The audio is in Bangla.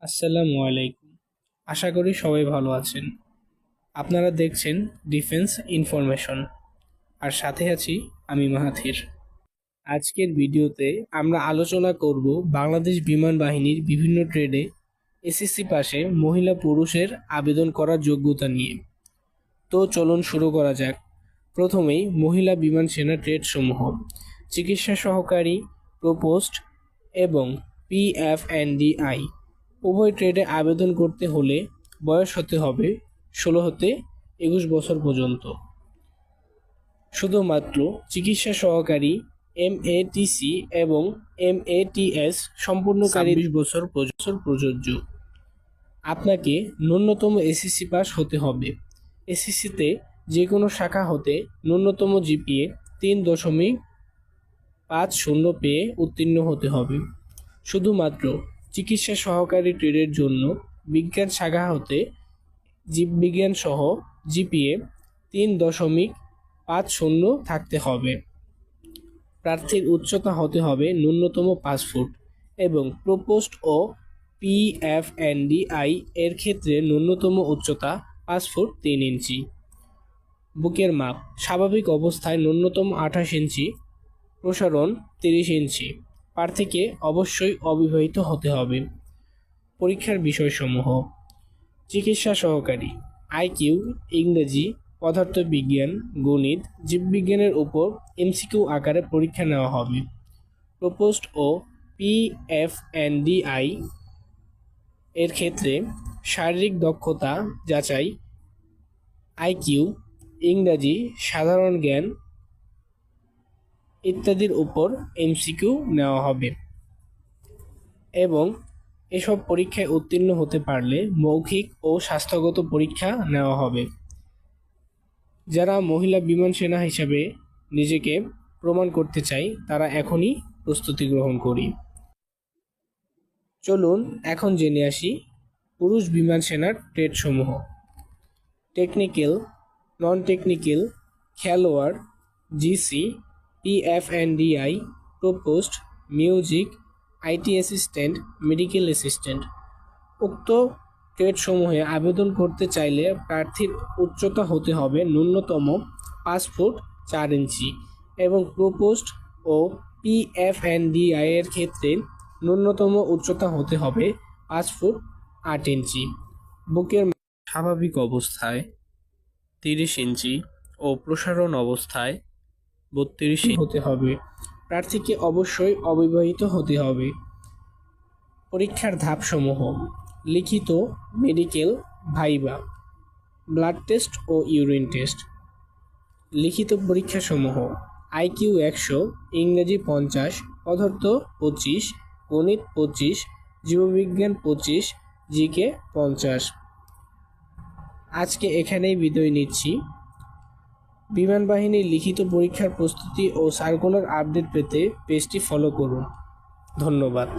আসসালামু আলাইকুম। আশা করি সবাই ভালো আছেন। আপনারা দেখছেন ডিফেন্স ইনফরমেশন, আর সাথে আছি আমি মাহাথির। আজকের ভিডিওতে আমরা আলোচনা করব বাংলাদেশ বিমান বাহিনীর বিভিন্ন ট্রেডে এসএসসি পাশে মহিলা পুরুষের আবেদন করার যোগ্যতা নিয়ে। তো চলুন শুরু করা যাক। প্রথমেই মহিলা বিমান সেনা ট্রেড সমূহ: চিকিৎসা সহকারী, প্রপোস্ট এবং পিএফএনডিআই। উভয় ট্রেডে আবেদন করতে হলে বয়স হতে হবে 16 হতে 21 বছর পর্যন্ত। শুধুমাত্র চিকিৎসা সহকারী, এমএটিসি এবং এমএটিএস সম্পূর্ণকারী 20 বছর প্রযোজ্য। আপনাকে ন্যূনতম এসএসসি পাস হতে হবে। এসএসসিতে যে কোনো শাখা হতে ন্যূনতম জিপিএ 3.50 পেয়ে উত্তীর্ণ হতে হবে। শুধুমাত্র চিকিৎসা সহকারী ট্রেডের জন্য বিজ্ঞান শাখা হতে জীববিজ্ঞান সহ জিপিএ 3.50 থাকতে হবে। প্রার্থীর উচ্চতা হতে হবে ন্যূনতম 5 ফুট এবং প্রপোস্ট ও পিএফএনডিআই এর ক্ষেত্রে ন্যূনতম উচ্চতা 5 ফুট 3 ইঞ্চি। বুকের মাপ স্বাভাবিক অবস্থায় ন্যূনতম 28 ইঞ্চি, প্রসারণ 30 ইঞ্চি। প্রার্থীকে অবশ্যই অবিবাহিত হতে হবে। পরীক্ষার বিষয়সমূহ: চিকিৎসা সহকারী আইকিউ, ইংরেজি, পদার্থবিজ্ঞান, গণিত, জীববিজ্ঞানের উপর এমসিকিউ আকারে পরীক্ষা নেওয়া হবে। প্রপোস্ট ও পিএফএনডিআই এর ক্ষেত্রে শারীরিক দক্ষতা যাচাই, আইকিউ, ইংরাজি, সাধারণ জ্ঞান ইত্যাদির উপর এমসিকিউ নেওয়া হবে এবং এসব পরীক্ষায় উত্তীর্ণ হতে পারলে মৌখিক ও স্বাস্থ্যগত পরীক্ষা নেওয়া হবে। যারা মহিলা বিমান সেনা হিসেবে নিজেকে প্রমাণ করতে চাই তারা এখনই প্রস্তুতি গ্রহণ করি। চলুন এখন জেনে আসি পুরুষ বিমান সেনার ট্রেডসমূহ: টেকনিক্যাল, নন টেকনিক্যাল, খেলোয়াড়, জিসি, পিএফএনডিআই, প্রপোস্ট, music, IT assistant, medical assistant. উক্ত ট্রেডসমূহে আবেদন করতে চাইলে প্রার্থীর উচ্চতা হতে হবে ন্যূনতম 5 ফুট 4 ইঞ্চি এবং প্রপোস্ট ও পিএফএনডিআই এর ক্ষেত্রে ন্যূনতম উচ্চতা হতে হবে 5 ফুট 8 ইঞ্চি। বুকের স্বাভাবিক অবস্থায় 30 ইঞ্চি ও প্রসারণ অবস্থায় 32 হতে হবে। প্রার্থীকে অবশ্যই অবিবাহিত হতে হবে। পরীক্ষার ধাপসমূহ: লিখিত, মেডিকেল, ভাইবা, ব্লাড টেস্ট ও ইউরিন টেস্ট। লিখিত পরীক্ষাসমূহ: আইকিউ 100, ইংরেজি 50, পদার্থ 25, গণিত 25, জীববিজ্ঞান 25, জিকে 50। আজকে এখানেই বিদায় নিচ্ছি। বিমান বাহিনীর লিখিত পরীক্ষার প্রস্তুতি ও সার্কুলার আপডেট পেতে পেজটি ফলো করুন। ধন্যবাদ।